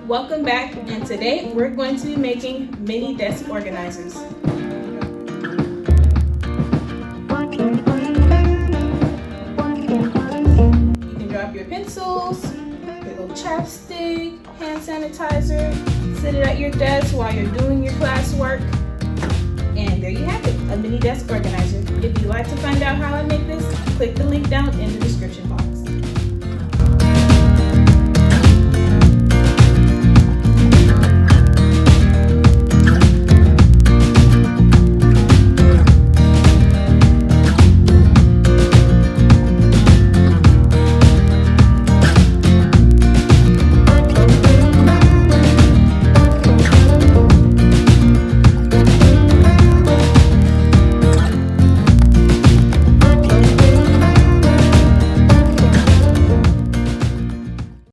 Welcome back, and today we're going to be making mini desk organizers. You can drop your pencils, your little chapstick, hand sanitizer, sit it at your desk while you're doing your classwork, and there you have it, a mini desk organizer. If you'd like to find out how I make this, click the link down in the description box.